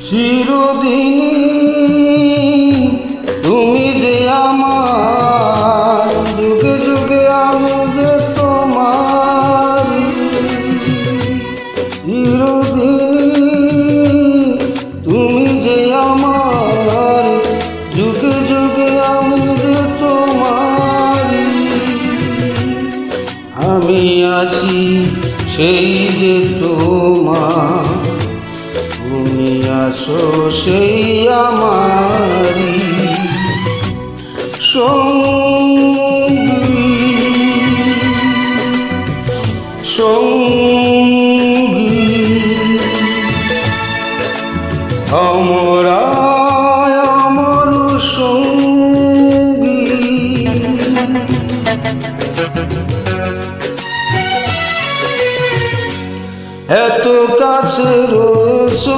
চিরদিনই তুমি যে আমার, যুগে যুগে আমি যে তোমার। চিরদিনই তুমি যে আমার, যুগে যুগে আমি যে তোমার। আমি আছি সেই যে তোমার, তুমি আছো সেই আমারি সঙ্গী সঙ্গী। আমরা আমার সঙ্গী। এত কাছে